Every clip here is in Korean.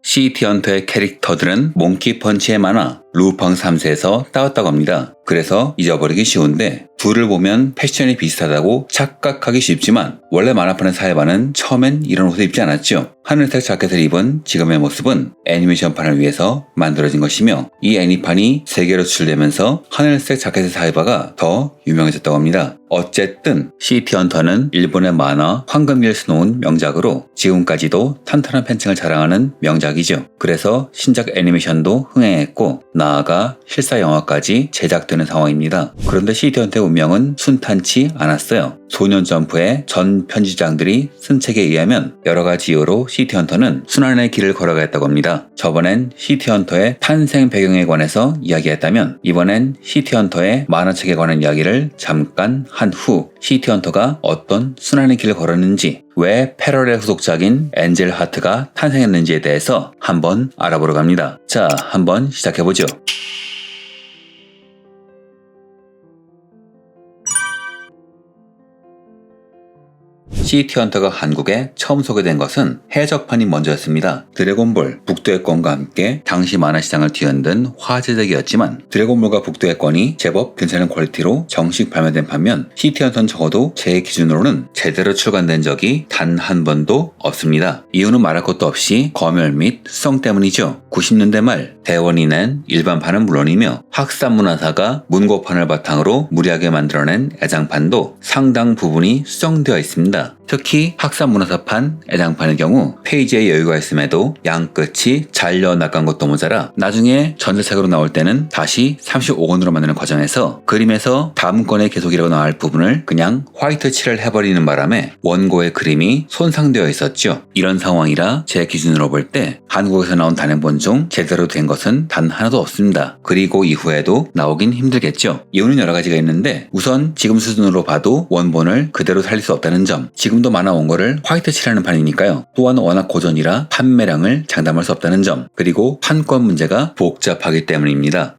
시티 헌터의 캐릭터들은 몽키펀치의 만화 루팡 3세에서 따왔다고 합니다. 그래서 잊어버리기 쉬운데 둘을 보면 패션이 비슷하다고 착각하기 쉽지만 원래 만화판의 사이바는 처음엔 이런 옷을 입지 않았죠. 하늘색 자켓을 입은 지금의 모습은 애니메이션판을 위해서 만들어진 것이며 이 애니판이 세계로 수출되면서 하늘색 자켓의 사이바가 더 유명해졌다고 합니다. 어쨌든 시티 헌터는 일본의 만화 황금기를 수놓은 명작으로 지금까지도 탄탄한 팬층을 자랑하는 명작이죠. 그래서 신작 애니메이션도 흥행했고 나아가 실사 영화까지 제작되는 상황입니다. 그런데 시티 헌터의 운명은 순탄치 않았어요. 소년 점프의 전 편집장들이 쓴 책에 의하면 여러 가지 이유로 시티 헌터는 순환의 길을 걸어가겠다고 합니다. 저번엔 시티 헌터의 탄생 배경에 관해서 이야기했다면 이번엔 시티 헌터의 만화책에 관한 이야기를 잠깐 한 후 시티 헌터가 어떤 순환의 길을 걸었는지 왜 패럴의 후속작인 엔젤 하트가 탄생했는지에 대해서 한번 알아보러 갑니다. 자, 한번 시작해보죠. 시티 헌터가 한국에 처음 소개된 것은 해적판이 먼저였습니다. 드래곤볼 북두의 권과 함께 당시 만화시장을 뒤흔든 화제작이었지만 드래곤볼과 북두의 권이 제법 괜찮은 퀄리티로 정식 발매된 반면 시티 헌터는 적어도 제 기준으로는 제대로 출간된 적이 단 한 번도 없습니다. 이유는 말할 것도 없이 검열 및 수성 때문이죠. 90년대 말 대원이 낸 일반판은 물론이며 학산문화사가 문고판을 바탕으로 무리하게 만들어낸 애장판도 상당 부분이 수정되어 있습니다. 특히 학산문화사판 애장판의 경우 페이지에 여유가 있음에도 양끝이 잘려 나간 것도 모자라 나중에 전자책으로 나올 때는 다시 35권으로 만드는 과정에서 그림에서 다음 권의 계속이라고 나올 부분을 그냥 화이트 칠을 해버리는 바람에 원고의 그림이 손상되어 있었죠. 이런 상황이라 제 기준으로 볼 때 한국에서 나온 단행본 중 제대로 된 것은 단 하나도 없습니다. 그리고 이후에도 나오긴 힘들겠죠. 이유는 여러 가지가 있는데 우선 지금 수준으로 봐도 원본을 그대로 살릴 수 없다는 점, 지금도 만화 원고를 화이트 칠하는 판이니까요. 또한 워낙 고전이라 판매량을 장담할 수 없다는 점, 그리고 판권 문제가 복잡하기 때문입니다.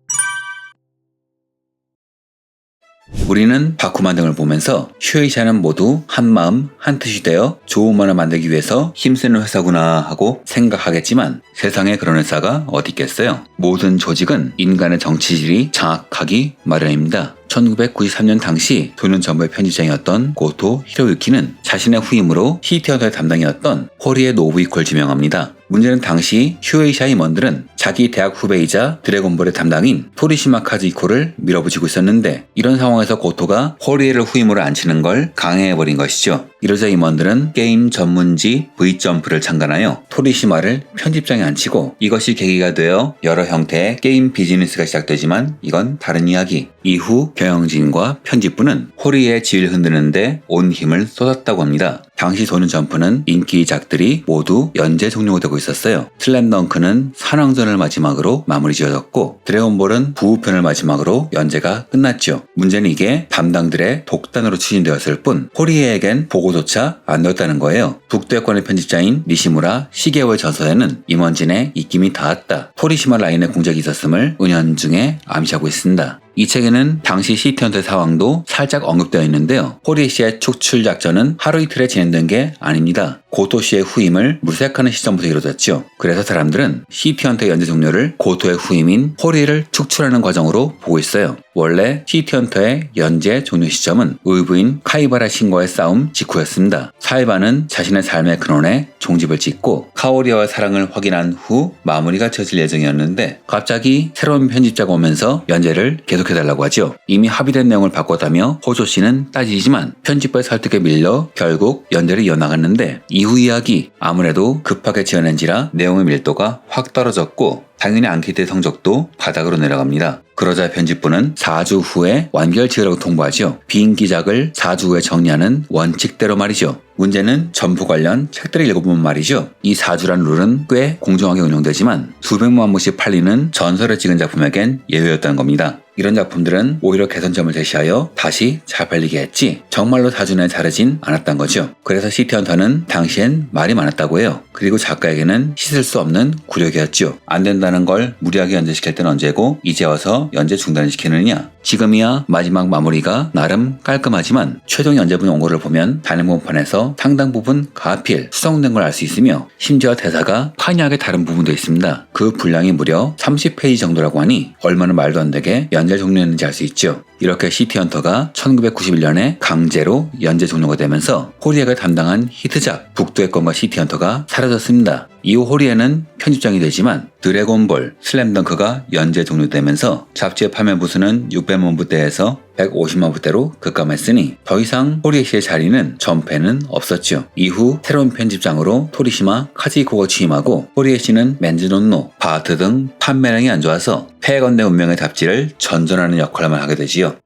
우리는 바쿠만 등을 보면서 슈에이샤는 모두 한마음 한뜻이 되어 좋은 만화 만들기 위해서 힘쓰는 회사구나 하고 생각하겠지만 세상에 그런 회사가 어디 있겠어요. 모든 조직은 인간의 정치질이 장악하기 마련입니다. 1993년 당시 소년 점프의 편집장이었던 고토 히로유키는 자신의 후임으로 시티 헌터의 담당이었던 호리에 노부이코를 지명합니다. 문제는 당시 슈에이샤 임원들은 자기 대학 후배이자 드래곤볼의 담당인 토리시마 카즈이코를 밀어붙이고 있었는데 이런 상황에서 고토가 호리에를 후임으로 앉히는 걸 강행해버린 것이죠. 이러자 임원들은 게임 전문지 V점프를 창간하여 토리시마를 편집장에 앉히고 이것이 계기가 되어 여러 형태의 게임 비즈니스가 시작되지만 이건 다른 이야기. 이후 경영진과 편집부는 호리의 지위를 흔드는데 온 힘을 쏟았다고 합니다. 당시 소년 점프는 인기작들이 모두 연재 종료가 되고 있었어요. 슬램덩크는 산왕전을 마지막으로 마무리 지어졌고 드래곤볼은 부후편을 마지막으로 연재가 끝났죠. 문제는 이게 담당들의 독단으로 추진되었을 뿐 호리에겐 보고조차 안 되었다는 거예요. 북두의권의 편집자인 니시무라 시게오의 저서에는 임원진의 입김이 닿았다. 토리시마 라인의 공작이 있었음을 은연중에 암시하고 있습니다. 이 책에는 당시 시티 헌터의 상황도 살짝 언급되어 있는데요. 호리에 씨의 축출 작전은 하루 이틀에 진행된 게 아닙니다. 고토 씨의 후임을 물색하는 시점부터 이루어졌죠. 그래서 사람들은 시티 헌터의 연재 종료를 고토의 후임인 호리를 축출하는 과정으로 보고 있어요. 원래 시티 헌터의 연재 종료 시점은 의부인 카이바라 신과의 싸움 직후였습니다. 사이바는 자신의 삶의 근원에 종집을 짓고 카오리와의 사랑을 확인한 후 마무리가 지어질 예정이었는데 갑자기 새로운 편집자가 오면서 연재를 계속해달라고 하죠. 이미 합의된 내용을 바꿨다며 호조 씨는 따지지만 편집부의 설득에 밀려 결국 연재를 이어나갔는데 이후 이야기 아무래도 급하게 지어낸지라 내용의 밀도가 확 떨어졌고 당연히 앙케이트의 성적도 바닥으로 내려갑니다. 그러자 편집부는 4주 후에 완결 지으라고 통보하죠. 빈 기작을 4주 후에 정리하는 원칙대로 말이죠. 문제는 점프 관련 책들을 읽어보면 말이죠. 이 4주란 룰은 꽤 공정하게 운영되지만 수백만 부씩 팔리는 전설을 찍은 작품에겐 예외였다는 겁니다. 이런 작품들은 오히려 개선점을 제시하여 다시 잘 팔리게 했지 정말로 다준에 자르진 않았단 거죠. 그래서 시티헌터는 당시엔 말이 많았다고 해요. 그리고 작가에게는 씻을 수 없는 굴욕이었죠. 안 된다는 걸 무리하게 연재시킬 땐 언제고 이제 와서 연재 중단을 시키느냐. 지금이야 마지막 마무리가 나름 깔끔하지만 최종 연재분 원고를 보면 단행본판에서 상당 부분 가필, 수정된 걸 알 수 있으며 심지어 대사가 판이하게 다른 부분도 있습니다. 그 분량이 무려 30페이지 정도라고 하니 얼마나 말도 안 되게 연재 종료했는지 알 수 있죠. 이렇게 시티헌터가 1991년에 강제로 연재 종료가 되면서 호리에가 담당한 히트작 북두의 건과 시티헌터가 사라졌습니다. 이후 호리에는 편집장이 되지만 드래곤볼, 슬램덩크가 연재 종료되면서 잡지의 판매 부수는 600만 부대에서 150만 부대로 급감했으니 더 이상 호리에 씨의 자리는 전패는 없었죠. 이후 새로운 편집장으로 토리시마 카지코가 취임하고 호리에 씨는 맨즈논노, 바하트 등 판매량이 안 좋아서 폐건대 운명의 잡지를 전전하는 역할만 하게 되지요.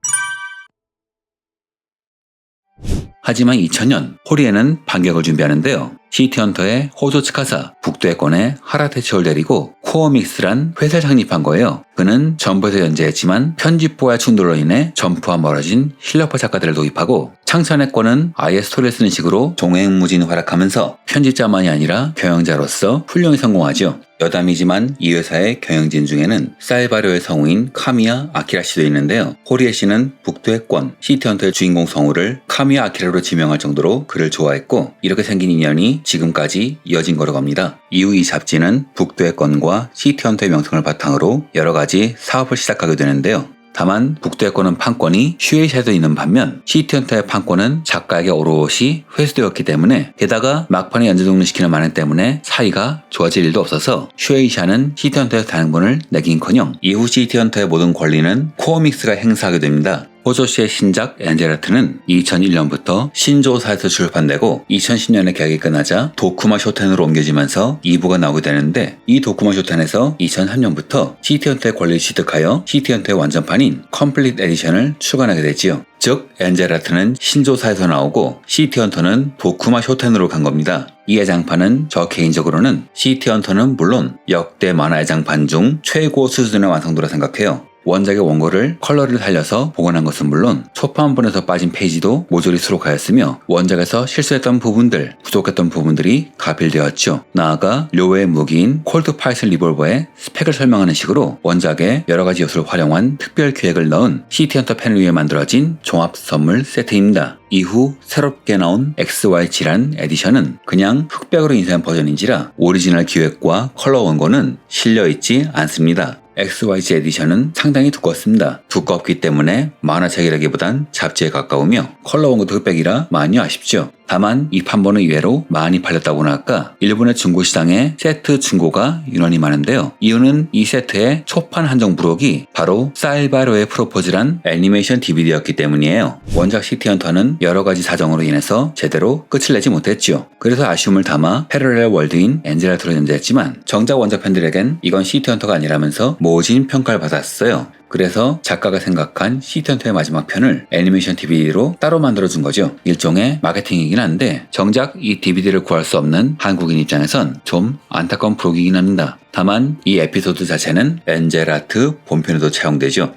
하지만 2000년 호리에는 반격을 준비하는데요. 시티헌터의 호조 츠카사, 북두의 권의 하라테치를 데리고 코어믹스란 회사를 창립한 거예요. 그는 전부에서 연재했지만 편집부와의 충돌로 인해 전부와 멀어진 실력파 작가들을 도입하고 창천의 권은 아예 스토리를 쓰는 식으로 종횡무진 활약하면서 편집자만이 아니라 경영자로서 훌륭히 성공하죠. 여담이지만 이 회사의 경영진 중에는 사이바료의 성우인 카미야 아키라 씨도 있는데요. 호리에 씨는 북두의 권, 시티헌터의 주인공 성우를 카미야 아키라로 지명할 정도로 그를 좋아했고 이렇게 생긴 인연이 지금까지 이어진 거라고 합니다. 이후 이 잡지는 북두의 권과 시티헌터의 명성을 바탕으로 여러 가지 사업을 시작하게 되는데요. 다만 북두의 권은 판권이 슈에이샤에도 있는 반면 시티헌터의 판권은 작가에게 오롯이 회수되었기 때문에 게다가 막판에 연재 종료시키는 만행 때문에 사이가 좋아질 일도 없어서 슈에이샤는 시티헌터의 단행본을 내긴커녕 이후 시티헌터의 모든 권리는 코어믹스가 행사하게 됩니다. 호조 씨의 신작 엔젤라트는 2001년부터 신조사에서 출판되고 2010년에 계약이 끝나자 도쿠마 쇼텐으로 옮겨지면서 2부가 나오게 되는데 이 도쿠마 쇼텐에서 2003년부터 시티헌터의 권리를 취득하여 시티헌터의 완전판인 컴플릿 에디션을 출간하게 되지요. 즉 엔젤라트는 신조사에서 나오고 시티헌터는 도쿠마 쇼텐으로 간 겁니다. 이 애장판은 저 개인적으로는 시티헌터는 물론 역대 만화 애장판 중 최고 수준의 완성도라 생각해요. 원작의 원고를 컬러를 살려서 복원한 것은 물론 초판본에서 빠진 페이지도 모조리 수록하였으며 원작에서 실수했던 부분들, 부족했던 부분들이 가필되었죠. 나아가 료의 무기인 콜드 파이슨 리볼버의 스펙을 설명하는 식으로 원작의 여러가지 요소를 활용한 특별 기획을 넣은 시티헌터 팬을 위해 만들어진 종합 선물 세트입니다. 이후 새롭게 나온 XYG란 에디션은 그냥 흑백으로 인쇄한 버전인지라 오리지널 기획과 컬러 원고는 실려있지 않습니다. XYZ 에디션은 상당히 두껍습니다. 두껍기 때문에 만화책이라기보단 잡지에 가까우며 컬러 원고도 흑백이라 많이 아쉽죠. 다만 이 판본은 의외로 많이 팔렸다고나 할까 일본의 중고시장에 세트 중고가 유난히 많은데요. 이유는 이 세트의 초판 한정 부록이 바로 사일바로의 프로포즈란 애니메이션 DVD였기 때문이에요. 원작 시티헌터는 여러가지 사정으로 인해서 제대로 끝을 내지 못했죠. 그래서 아쉬움을 담아 패러렐 월드인 엔젤라트로 연재했지만 정작 원작 팬들에겐 이건 시티헌터가 아니라면서 모진 평가를 받았어요. 그래서 작가가 생각한 시티헌터의 마지막 편을 애니메이션 DVD로 따로 만들어준 거죠. 일종의 마케팅이긴 한데 정작 이 DVD를 구할 수 없는 한국인 입장에선 좀 안타까운 부록이긴 합니다. 다만 이 에피소드 자체는 엔젤라트 본편에도 차용되죠.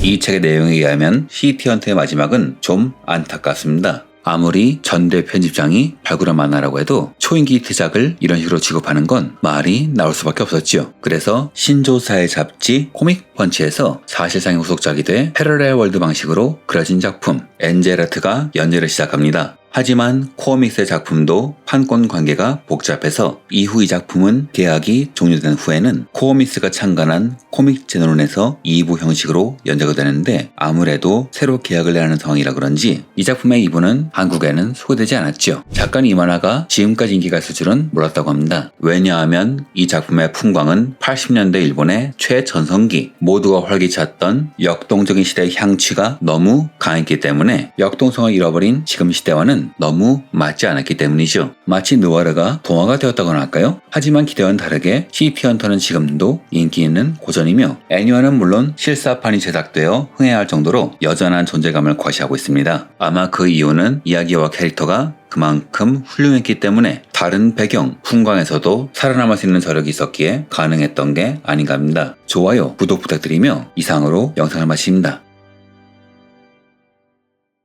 이 책의 내용에 의하면 시티헌터의 마지막은 좀 안타깝습니다. 아무리 전대 편집장이 발굴한 만화라고 해도 초인기 히트작을 이런 식으로 취급하는 건 말이 나올 수밖에 없었죠. 그래서 신조사의 잡지 코믹 펀치에서 사실상의 후속작이 돼 패러렐 월드 방식으로 그려진 작품 엔젤라트가 연재를 시작합니다. 하지만 코어믹스의 작품도 판권 관계가 복잡해서 이후 이 작품은 계약이 종료된 후에는 코어믹스가 창간한 코믹 제너론에서 2부 형식으로 연재가 되는데 아무래도 새로 계약을 내야 하는 상황이라 그런지 이 작품의 2부는 한국에는 소개되지 않았죠. 작가는 이 만화가 지금까지 인기가 있을 줄은 몰랐다고 합니다. 왜냐하면 이 작품의 풍광은 80년대 일본의 최전성기 모두가 활기찼던 역동적인 시대의 향취가 너무 강했기 때문에 역동성을 잃어버린 지금 시대와는 너무 맞지 않았기 때문이죠. 마치 느와르가 동화가 되었다고나 할까요? 하지만 기대와는 다르게 시티헌터는 지금도 인기 있는 고전이며 애니화는 물론 실사판이 제작되어 흥행할 정도로 여전한 존재감을 과시하고 있습니다. 아마 그 이유는 이야기와 캐릭터가 그만큼 훌륭했기 때문에 다른 배경, 풍광에서도 살아남을 수 있는 저력이 있었기에 가능했던 게 아닌가 합니다. 좋아요, 구독 부탁드리며 이상으로 영상을 마칩니다.